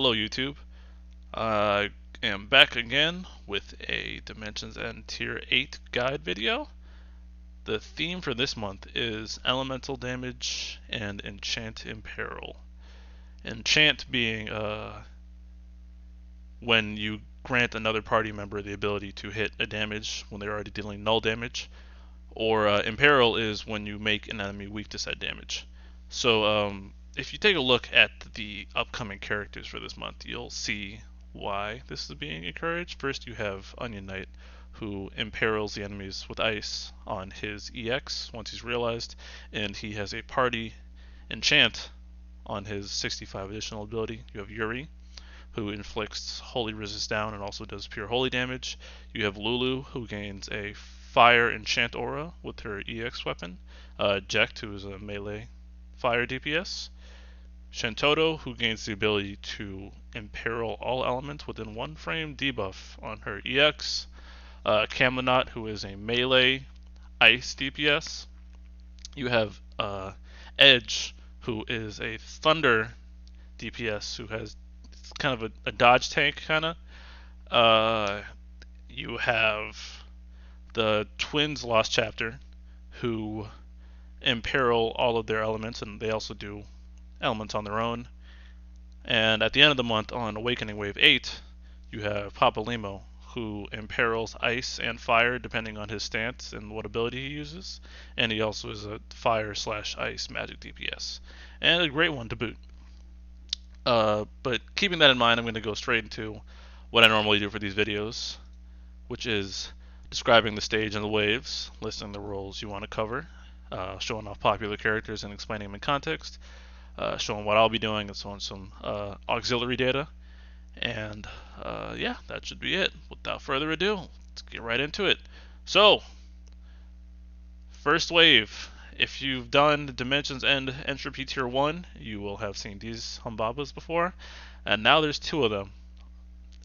Hello YouTube. I am back again with a Dimensions End Tier 8 guide video. The theme for this month is Elemental Damage and Enchant Imperil. Enchant being when you grant another party member the ability to hit a damage when they're already dealing null damage, or Imperil is when you make an enemy weak to said damage. So if you take a look at the upcoming characters for this month, you'll see why this is being encouraged. First, you have Onion Knight, who imperils the enemies with ice on his EX once he's realized, and he has a party enchant on his 65 additional ability. You have Yuri, who inflicts holy resist down and also does pure holy damage. You have Lulu, who gains a fire enchant aura with her EX weapon. Jekt, who is a melee fire DPS. Shantoto, who gains the ability to imperil all elements within 1 frame debuff on her EX. kam'lanaut, who is a melee ice DPS. You have Edge, who is a thunder DPS who has kind of a dodge tank kind of. You have the Twins Lost Chapter, who imperil all of their elements, and they also do elements on their own. And at the end of the month, on Awakening Wave 8, you have Papa Limo, who imperils ice and fire depending on his stance and what ability he uses. And he also is a fire/ice magic DPS. And a great one to boot. But keeping that in mind, I'm going to go straight into what I normally do for these videos, which is describing the stage and the waves, listing the roles you want to cover, showing off popular characters and explaining them in context, showing what I'll be doing, and showing some auxiliary data. And yeah, that should be it. Without further ado, let's get right into it. So, first wave. If you've done Dimensions End Entropy Tier 1, you will have seen these Humbabas before. And now there's 2 of them.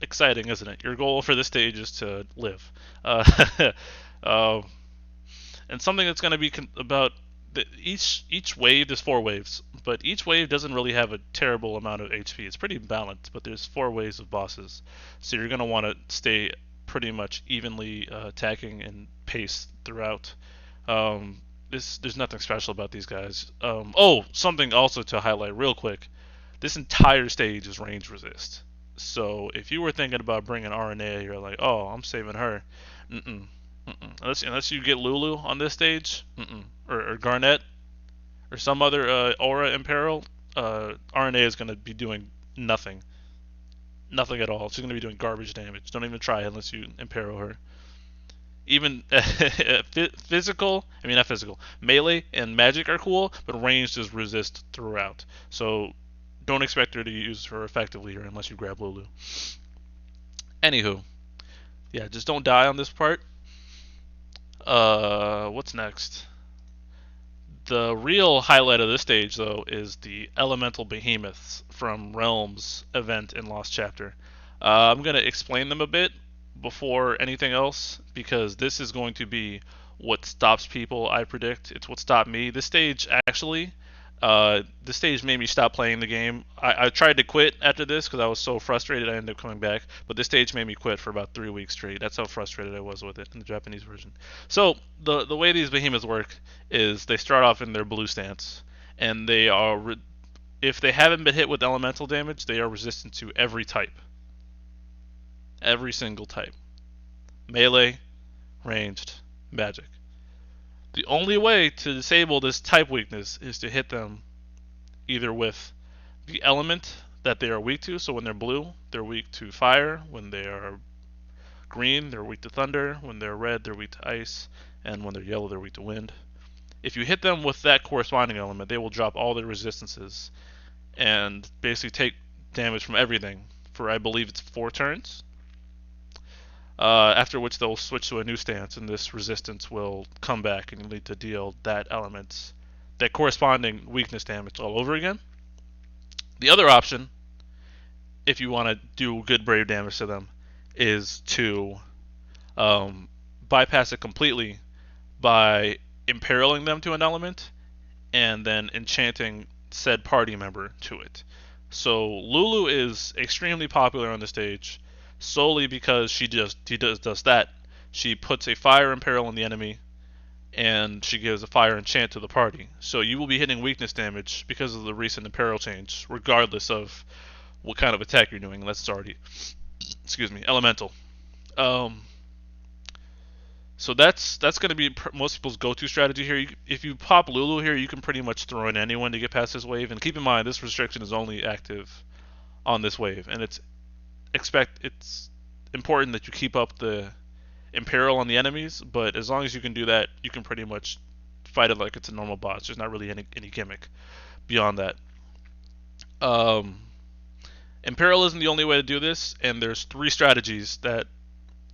Exciting, isn't it? Your goal for this stage is to live. And something that's going to be about each wave, there's 4 waves, but each wave doesn't really have a terrible amount of HP. It's pretty balanced, but there's 4 waves of bosses, so you're going to want to stay pretty much evenly attacking and pace throughout. There's nothing special about these guys. Oh, something also to highlight real quick. This entire stage is range resist. So if you were thinking about bringing RNA, you're like, oh, I'm saving her. Unless you get Lulu on this stage, or Garnet, or some other aura imperil, RNA is going to be doing nothing. Nothing at all. She's going to be doing garbage damage. Don't even try unless you imperil her. Even melee and magic are cool, but ranged is resist throughout. So don't expect her to use her effectively here unless you grab Lulu. Anywho, yeah, just don't die on this part. What's next? The real highlight of this stage, though, is the Elemental Behemoths from Realms event in Lost Chapter. I'm going to explain them a bit before anything else, because this is going to be what stops people, I predict. It's what stopped me. This stage, actually, this stage made me stop playing the game. I tried to quit after this because I was so frustrated I ended up coming back, but this stage made me quit for about 3 weeks straight. That's how frustrated I was with it in the Japanese version. So the way these behemoths work is they start off in their blue stance, and they are, if they haven't been hit with elemental damage, they are resistant to every type. Every single type. Melee, ranged, magic. The only way to disable this type weakness is to hit them either with the element that they are weak to. So when they're blue, they're weak to fire. When they are green, they're weak to thunder. When they're red, they're weak to ice. And when they're yellow, they're weak to wind. If you hit them with that corresponding element, they will drop all their resistances and basically take damage from everything for, I believe it's 4 turns. After which they'll switch to a new stance, and this resistance will come back and lead to deal that corresponding weakness damage all over again. The other option, if you want to do good brave damage to them, is to bypass it completely by imperiling them to an element and then enchanting said party member to it. So Lulu is extremely popular on the stage solely because does that. She puts a fire imperil on the enemy and she gives a fire enchant to the party. So you will be hitting weakness damage because of the recent imperil change, regardless of what kind of attack you're doing, unless it's already, excuse me, elemental. Um, so that's going to be most people's go-to strategy here. If you pop Lulu here, you can pretty much throw in anyone to get past this wave. And keep in mind, this restriction is only active on this wave, and it's important that you keep up the Imperial on the enemies. But as long as you can do that, you can pretty much fight it like it's a normal boss. There's not really any gimmick beyond that. Um, Imperial isn't the only way to do this, and there's 3 strategies that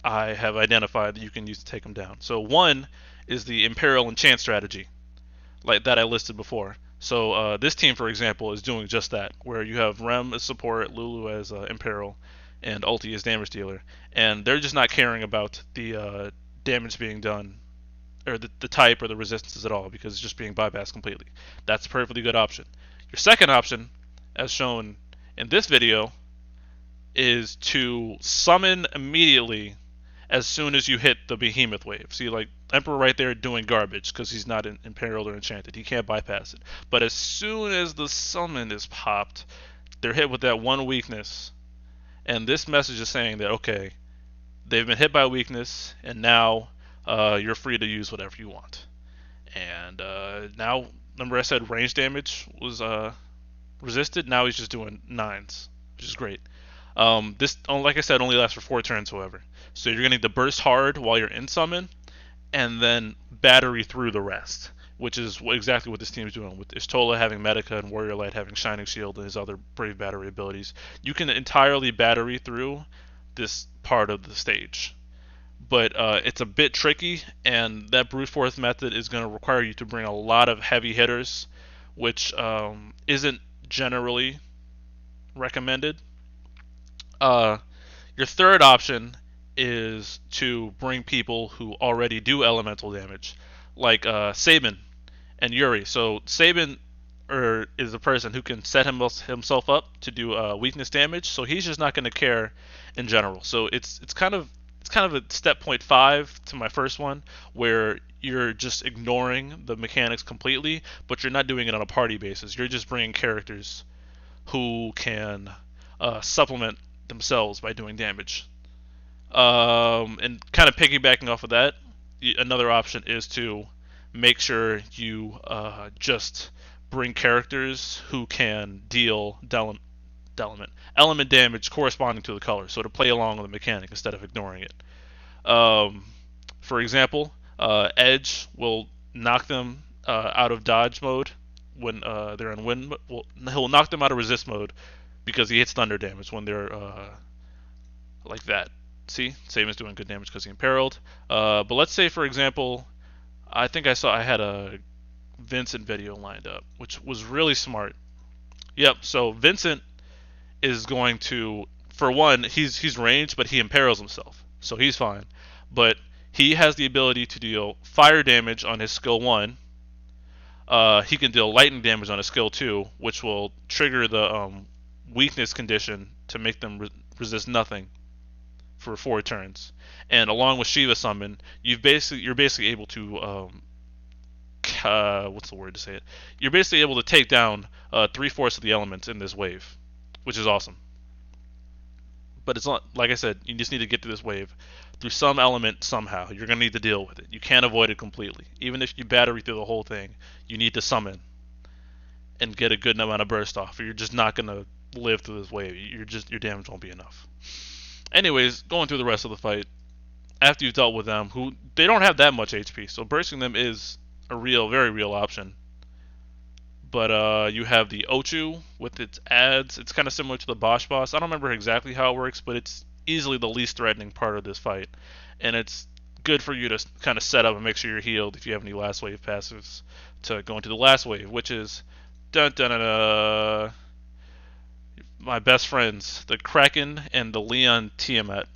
I have identified that you can use to take them down. So one is the Imperial Enchant strategy, like that I listed before. So this team, for example, is doing just that, where you have Rem as support, Lulu as Imperial, and Ulti as damage dealer, and they're just not caring about the damage being done, or the type or the resistances at all, because it's just being bypassed completely. That's a perfectly good option. Your second option, as shown in this video, is to summon immediately as soon as you hit the Behemoth wave. See, like Emperor right there doing garbage because he's not imperiled or enchanted. He can't bypass it. But as soon as the summon is popped, they're hit with that one weakness. And this message is saying that, okay, they've been hit by a weakness, and now you're free to use whatever you want. And now, remember I said range damage was resisted? Now he's just doing 9s, which is great. This, like I said, only lasts for 4 turns, however. So you're going to need to burst hard while you're in summon, and then battery through the rest, which is exactly what this team is doing. With Istola having Medica and Warrior Light having Shining Shield and his other Brave Battery abilities, you can entirely battery through this part of the stage. But it's a bit tricky, and that brute force method is going to require you to bring a lot of heavy hitters, which isn't generally recommended. Your third option is to bring people who already do elemental damage, like Sabin and Yuri. So Sabin is a person who can set himself up to do weakness damage, so he's just not going to care in general. So it's kind of a step 0.5 to my first one, where you're just ignoring the mechanics completely, but you're not doing it on a party basis. You're just bringing characters who can supplement themselves by doing damage. And kind of piggybacking off of that, another option is to make sure you just bring characters who can deal element damage corresponding to the color, so to play along with the mechanic instead of ignoring it. For example, Edge will knock them out of dodge mode when they're in wind. Well, he'll knock them out of resist mode because he hits thunder damage when they're like that. See, Sabin's doing good damage because he imperiled. But let's say, for example, I think I had a Vincent video lined up, which was really smart. Yep. So Vincent is going to, for one, he's ranged, but he imperils himself, so he's fine. But he has the ability to deal fire damage on his skill 1. He can deal lightning damage on his skill 2, which will trigger the weakness condition to make them resist nothing for 4 turns. And along with Shiva Summon, you're basically able to what's the word to say it? You're basically able to take down 3/4 of the elements in this wave, which is awesome. But it's not, like I said, you just need to get through this wave through some element somehow. You're gonna need to deal with it. You can't avoid it completely. Even if you battery through the whole thing, you need to summon and get a good amount of burst off, or you're just not gonna live through this wave. Your damage won't be enough. Anyways, going through the rest of the fight, after you've dealt with them, who they don't have that much HP, so bursting them is a very real option. But you have the Ochu with its adds. It's kind of similar to the Bosch boss. I don't remember exactly how it works, but it's easily the least threatening part of this fight, and it's good for you to kind of set up and make sure you're healed if you have any last wave passives to go into the last wave, which is dun dun dun, dun my best friends, the Kraken and the Leon Tiamat.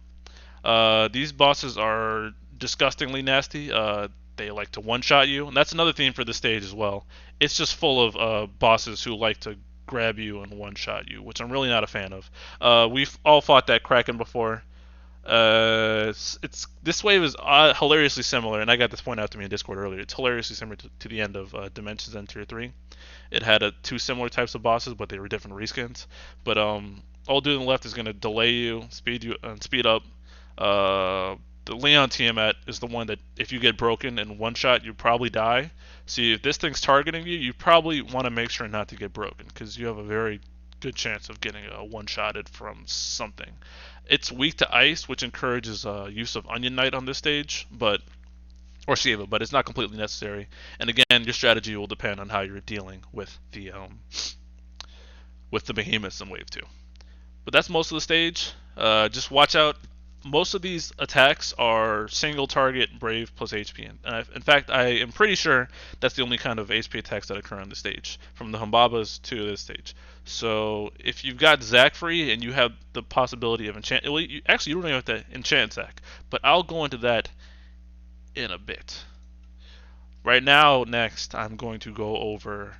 These bosses are disgustingly nasty. They like to one-shot you, and that's another theme for the stage as well. It's just full of bosses who like to grab you and one-shot you, which I'm really not a fan of. We've all fought that Kraken before. It's this wave is hilariously similar, and I got this point out to me in Discord earlier. It's hilariously similar to the end of Dimensions End Tier 3. It had two similar types of bosses, but they were different reskins. But all dude on the left is going to delay you, speed up. The Leon Tiamat is the one that if you get broken in one shot, you probably die. So if this thing's targeting you, you probably want to make sure not to get broken because you have a very good chance of getting one-shotted from something. It's weak to ice, which encourages use of Onion Knight on this stage, or Shiva, but it's not completely necessary. And again, your strategy will depend on how you're dealing with the Behemoths in Wave 2. But that's most of the stage. Just watch out. Most of these attacks are single target Brave plus HP. In fact, I am pretty sure that's the only kind of HP attacks that occur on the stage, from the Humbabas to this stage. So if you've got Zac free and you have the possibility of enchant, well, actually you don't even have to enchant Zac, but I'll go into that in a bit. Right now, next, I'm going to go over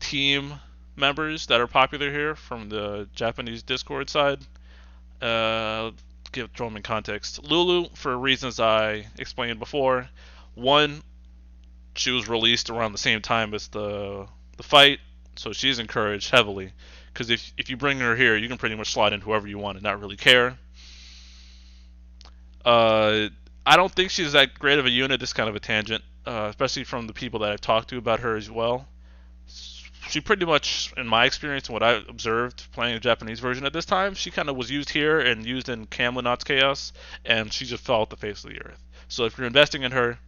team members that are popular here from the Japanese Discord side. Throw them in context. Lulu, for reasons I explained before. One, she was released around the same time as the fight, so she's encouraged heavily. Because if you bring her here, you can pretty much slot in whoever you want and not really care. I don't think she's that great of a unit. This kind of a tangent, especially from the people that I've talked to about her as well. She pretty much, in my experience and what I observed playing the Japanese version at this time, she kind of was used here and used in kam'lanaut's Chaos, and she just fell off the face of the earth. So if you're investing in her,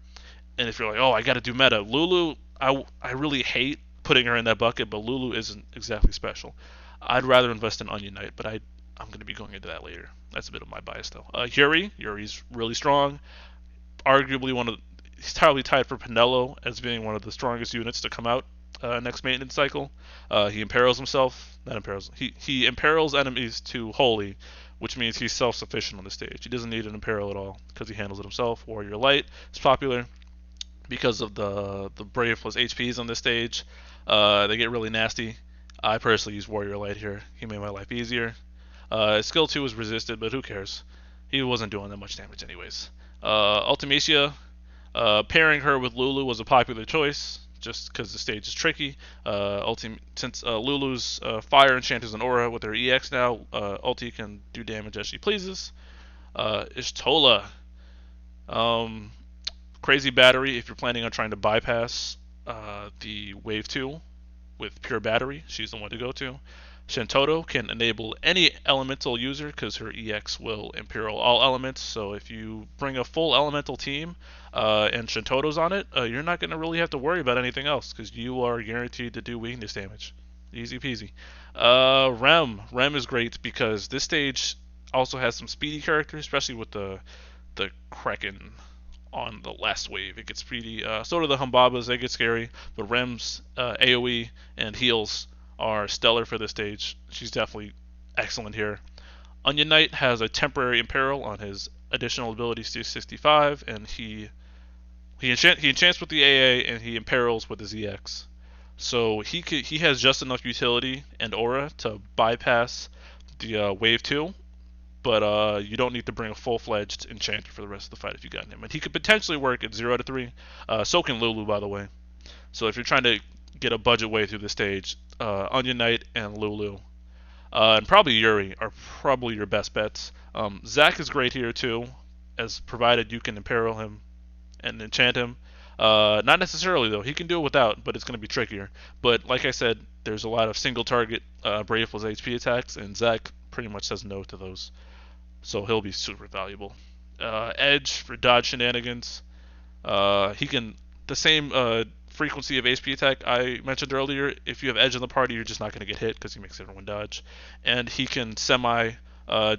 and if you're like, oh, I got to do meta, Lulu, I really hate putting her in that bucket, but Lulu isn't exactly special. I'd rather invest in Onion Knight, but I'm going to be going into that later. That's a bit of my bias, though. Yuri's really strong. Arguably he's entirely tied for Pinello as being one of the strongest units to come out next maintenance cycle. He imperils himself. Not imperils. He imperils enemies to holy, which means he's self-sufficient on the stage. He doesn't need an imperil at all because he handles it himself. Warrior Light is popular because of the Brave plus HPs on this stage. They get really nasty. I personally use Warrior Light here. He made my life easier. Skill 2 was resisted, but who cares? He wasn't doing that much damage anyways. Ultimecia, pairing her with Lulu was a popular choice, just because the stage is tricky. Since Lulu's fire enchanters an aura with her EX now, Ulti can do damage as she pleases. Ishtola, crazy battery if you're planning on trying to bypass the Wave 2 with pure battery. She's the one to go to. Shantoto can enable any elemental user because her EX will imperil all elements. So if you bring a full elemental team and Shantoto's on it, you're not going to really have to worry about anything else because you are guaranteed to do weakness damage. Easy peasy. Rem is great because this stage also has some speedy characters, especially with the Kraken on the last wave. It gets speedy. So do the Humbabas, they get scary, but Rem's AoE and heals are stellar for this stage. She's definitely excellent here. Onion Knight has a temporary imperil on his additional abilities to 65, and he enchants with the AA and he imperils with his EX. So he has just enough utility and aura to bypass the Wave 2, but you don't need to bring a full-fledged enchanter for the rest of the fight if you got him. And he could potentially work at 0 out of 3. So can Lulu, by the way. So if you're trying to get a budget way through the stage, Onion Knight and Lulu, and probably Yuri are probably your best bets. Zac is great here too, as provided you can imperil him and enchant him. Not necessarily though, he can do it without, but it's going to be trickier. But like I said, there's a lot of single target Brave plus HP attacks, and Zac pretty much says no to those, so he'll be super valuable. Edge for dodge shenanigans. He can the same frequency of HP attack I mentioned earlier. If you have Edge in the party, you're just not going to get hit because he makes everyone dodge. And he can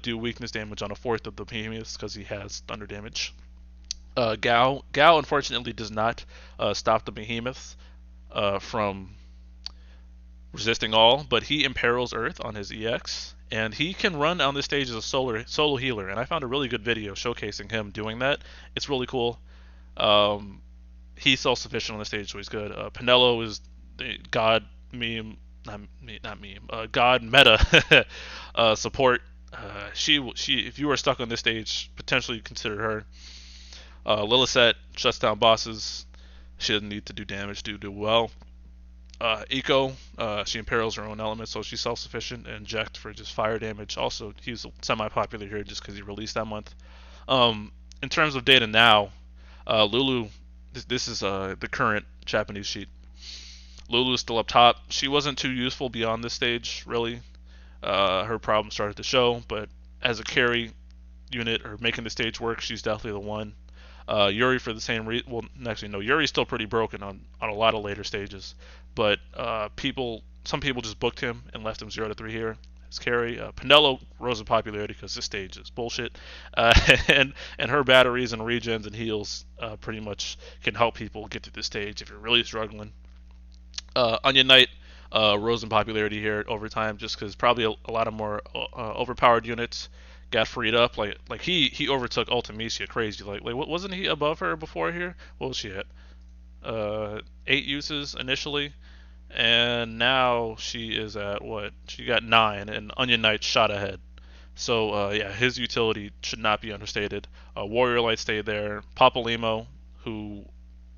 do weakness damage on a fourth of the Behemoths because he has thunder damage. Gao unfortunately does not stop the Behemoths from resisting all, but he imperils Earth on his EX, and he can run on this stage as a solo healer. And I found a really good video showcasing him doing that. It's really cool. He's self-sufficient on the stage, so he's good. Pinello is the god meme not meme, God meta support. She if you were stuck on this stage, potentially consider her. Lilithset shuts down bosses. She doesn't need to do damage to do well. Eco, she imperils her own element, so she's self-sufficient. And Jekt for just fire damage. Also, he's semi-popular here just because he released that month. In terms of data now, Lulu, this is the current Japanese sheet. Lulu is still up top. She wasn't too useful beyond this stage, really. Her problem started to show, but as a carry unit or making the stage work, she's definitely the one. Yuri for the same reason. Well, actually, no. Yuri's still pretty broken on a lot of later stages, but some people just booked him and left him 0-3 here. As carry, Penelo rose in popularity because this stage is bullshit, and her batteries and regens and heals pretty much can help people get through this stage if you're really struggling. Onion Knight rose in popularity here over time just because probably a lot of more overpowered units got freed up. Like he overtook Ultimecia crazy. Like wasn't he above her before here? What was she at? 8 uses initially, and now she is at what? She got 9, and Onion Knight shot ahead. So yeah, his utility should not be understated. Warrior Light stayed there. Papalimo, who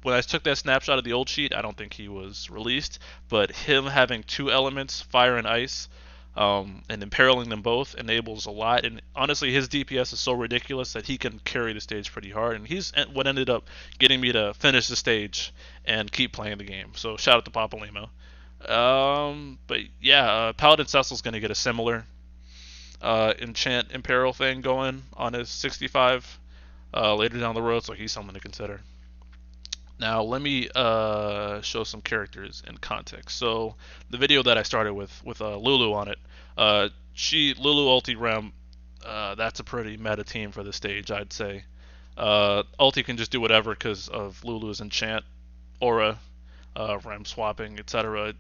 when I took that snapshot of the old sheet, I don't think he was released, but him having 2 elements, fire and ice, and imperiling them both enables a lot. And honestly, his DPS is so ridiculous that he can carry the stage pretty hard. And he's what ended up getting me to finish the stage and keep playing the game. So shout out to Papalimo. But yeah, Paladin Cecil's going to get a similar enchant imperil thing going on his 65 later down the road, so he's someone to consider. Now let me show some characters in context. So the video that I started with Lulu on it, Lulu ulti Rem, that's a pretty meta team for the stage, I'd say. Ulti can just do whatever because of Lulu's enchant, aura, Rem swapping, etc. It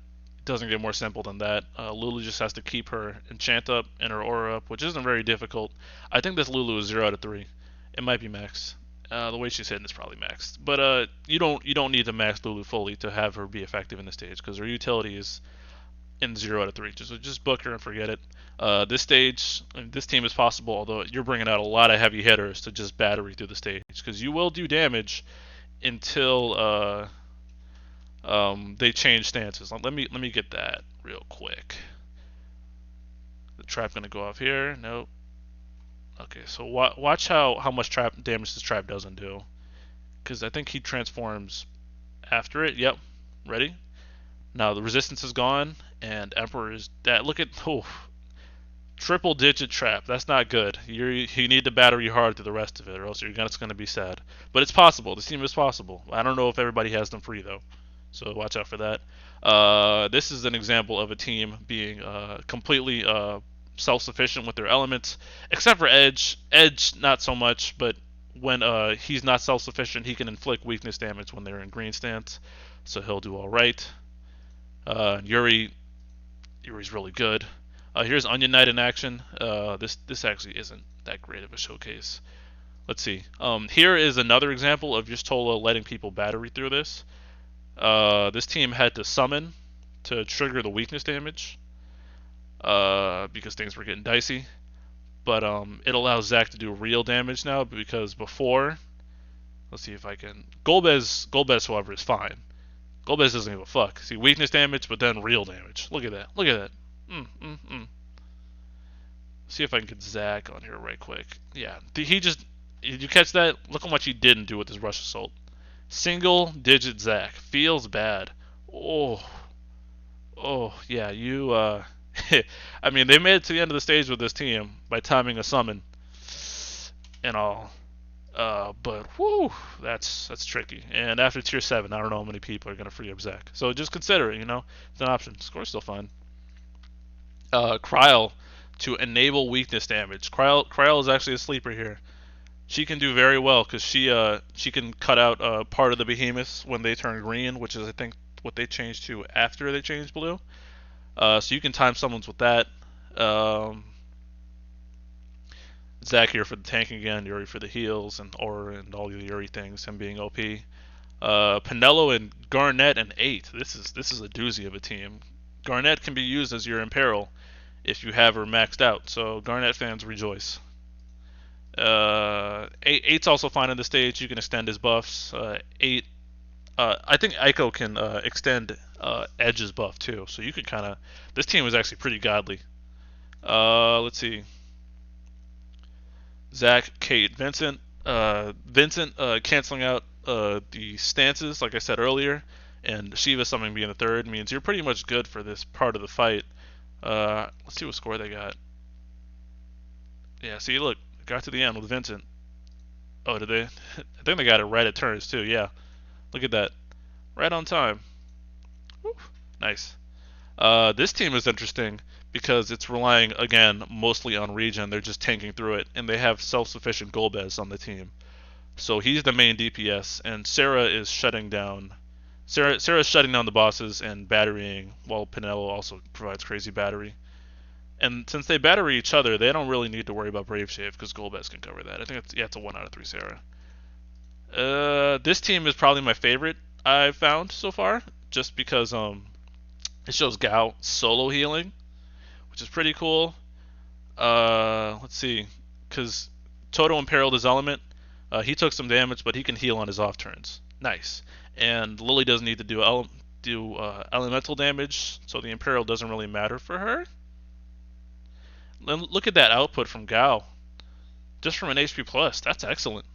doesn't get more simple than that. Lulu just has to keep her enchant up and her aura up, which isn't very difficult. I think this Lulu is 0-3. It might be max. The way she's hitting is probably maxed, but you don't need to max Lulu fully to have her be effective in the stage because her utility is in 0-3. Just book her and forget it. This stage, this team is possible, although you're bringing out a lot of heavy hitters to just battery through the stage because you will do damage until they change stances. Let me get that real quick. The trap gonna go off here. Nope. Okay, so watch how much trap damage this trap doesn't do, because I think he transforms after it. Yep, ready? Now the resistance is gone, and Emperor is that. Look at triple digit trap. That's not good. You need to battery hard through the rest of it, or else it's gonna be sad. But it's possible. This team is possible. I don't know if everybody has them free though, so watch out for that. This is an example of a team being completely self-sufficient with their elements, except for Edge. Edge, not so much, but when he's not self-sufficient, he can inflict weakness damage when they're in green stance, so he'll do all right. Yuri's really good. Here's Onion Knight in action. This actually isn't that great of a showcase. Let's see. Here is another example of Yustola letting people battery through this. This team had to summon to trigger the weakness damage. Because things were getting dicey, but it allows Zach to do real damage now because before, let's see if I can. Golbez, however, is fine. Golbez doesn't give a fuck. See, weakness damage, but then real damage. Look at that. Look at that. See if I can get Zach on here right quick. Yeah, did you catch that? Look how much he didn't do with his rush assault. Single digit Zach feels bad. Oh yeah, you I mean, they made it to the end of the stage with this team by timing a summon and all. But whoo, that's tricky. And after tier 7, I don't know how many people are gonna free up Zach. So just consider it. It's an option. Score's still fine. Kryl to enable weakness damage. Kryl is actually a sleeper here. She can do very well because she can cut out part of the Behemoths when they turn green, which is I think what they changed to after they changed blue. So you can time summons with that. Zach here for the tank again, Yuri for the heals, and Aura and all the Yuri things, him being OP. Penelo and Garnett and 8. This is a doozy of a team. Garnet can be used as your Imperil if you have her maxed out. So Garnet fans rejoice. Eight's also fine on the stage. You can extend his buffs. Eight. I think Aiko can extend Edge's buff too. So you could kind of. This team is actually pretty godly. Let's see. Zach, Kate, Vincent. Vincent canceling out the stances, like I said earlier, and Shiva summoning being the third means you're pretty much good for this part of the fight. Let's see what score they got. Yeah, see, look, got to the end with Vincent. Oh, did they? I think they got it right at turns too. Yeah, look at that, right on time. Woo. Nice. This team is interesting because it's relying again mostly on regen. They're just tanking through it, and they have self-sufficient Golbez on the team. So he's the main DPS, and Sarah is shutting down. Sarah's shutting down the bosses and batterying, while Pinello also provides crazy battery. And since they battery each other, they don't really need to worry about Brave Shave because Golbez can cover that. I think it's a 1 out of 3 Sarah. This team is probably my favorite I've found so far, just because it shows Gao solo healing, which is pretty cool. Let's see, because Toto imperiled his element. He took some damage, but he can heal on his off turns. Nice. And Lily doesn't need to do elemental damage, so the Imperial doesn't really matter for her. Look at that output from Gao. Just from an HP plus, that's excellent.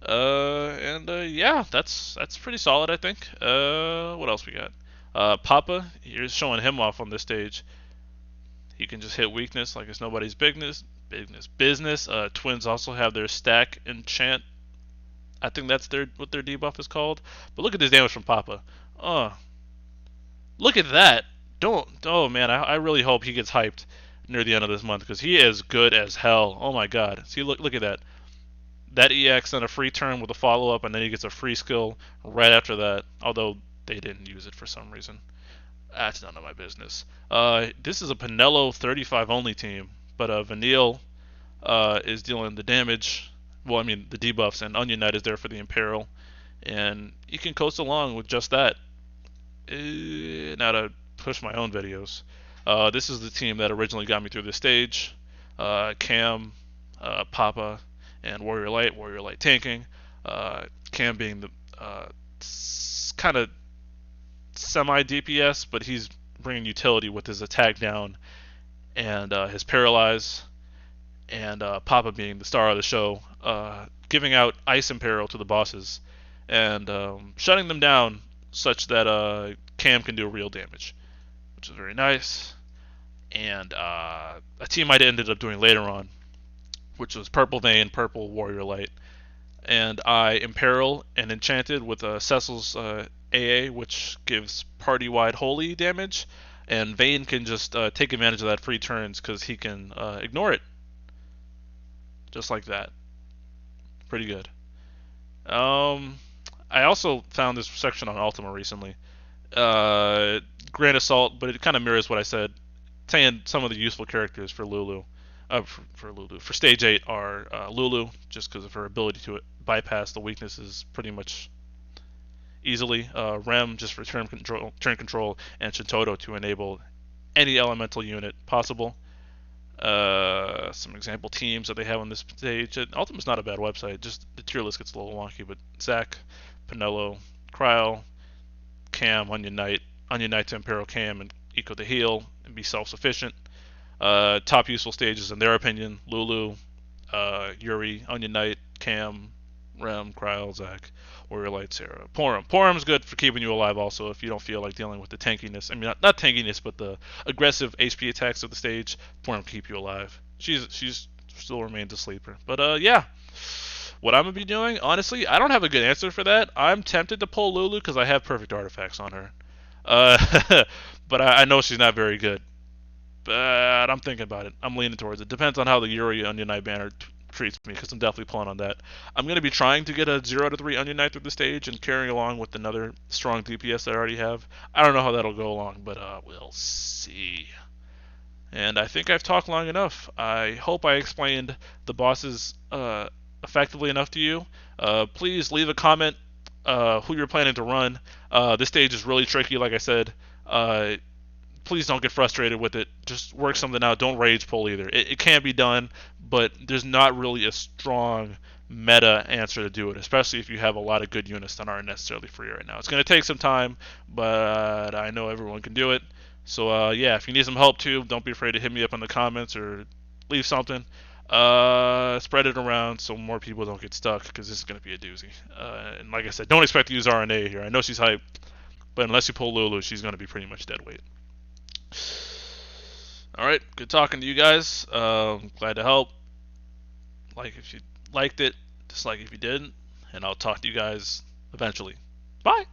Yeah, that's pretty solid, I think. What else we got? Papa, you're showing him off on this stage. He can just hit weakness like it's nobody's business. Twins also have their stack enchant. I think that's what their debuff is called. But look at this damage from Papa. Look at that. Oh man, I really hope he gets hyped near the end of this month because he is good as hell. Oh my god. See, look at that. That EX and a free turn with a follow up, and then he gets a free skill right after that. Although they didn't use it for some reason. That's none of my business. This is a Pinello 35 only team, but Vanille is dealing the damage. Well, I mean the debuffs, and Onion Knight is there for the Imperial, and you can coast along with just that. Now to push my own videos. This is the team that originally got me through this stage. Cam, Papa, and Warrior Light tanking. Cam being the kind of semi DPS, but he's bringing utility with his attack down and his paralyze, and Papa being the star of the show, giving out Ice Imperial to the bosses and shutting them down such that Cam can do real damage, which is very nice. And a team I ended up doing later on, which was Purple Vein, Purple Warrior Light, and I Imperil and Enchanted with Cecil's AA, which gives party-wide holy damage, and Vayne can just take advantage of that free turns because he can ignore it. Just like that. Pretty good. I also found this section on Ultima recently. Grand Assault, but it kind of mirrors what I said, saying some of the useful characters for Lulu. For stage 8 are Lulu, just because of her ability to bypass the weaknesses pretty much easily. Rem, just for turn control, and Shintoto to enable any elemental unit possible. Some example teams that they have on this stage. Ultima's not a bad website, just the tier list gets a little wonky, but Zac, Pinello, Cryo, Cam, Onion Knight to Imperial Cam, and Eco the heal, and be self-sufficient. Top useful stages in their opinion: Lulu, Yuri, Onion Knight, Cam, Rem, Cryo, Zac, Warrior Light, Sarah. Porum's good for keeping you alive also if you don't feel like dealing with the tankiness. I mean, not tankiness, but the aggressive HP attacks of the stage. Porum can keep you alive. She's still remains a sleeper. But yeah, what I'm gonna be doing, honestly, I don't have a good answer for that. I'm tempted to pull Lulu because I have perfect artifacts on her. But I know she's not very good. But I'm thinking about it. I'm leaning towards it. Depends on how the Yuri Onion Knight banner treats me, because I'm definitely pulling on that. I'm going to be trying to get a 0 out of 3 Onion Knight through the stage and carrying along with another strong DPS that I already have. I don't know how that'll go along, but we'll see. And I think I've talked long enough. I hope I explained the bosses effectively enough to you. Please leave a comment who you're planning to run. This stage is really tricky, like I said. Uh, please don't get frustrated with it. Just work something out. Don't rage pull either. It can be done, but there's not really a strong meta answer to do it, especially if you have a lot of good units that aren't necessarily free right now. It's going to take some time, but I know everyone can do it. So yeah, if you need some help too, don't be afraid to hit me up in the comments or leave something. Spread it around so more people don't get stuck, because this is going to be a doozy. And like I said, don't expect to use RNA here. I know she's hyped, but unless you pull Lulu, she's going to be pretty much dead weight. All right, good talking to you guys. Glad to help. Like if you liked it, dislike if you didn't, and I'll talk to you guys eventually. Bye.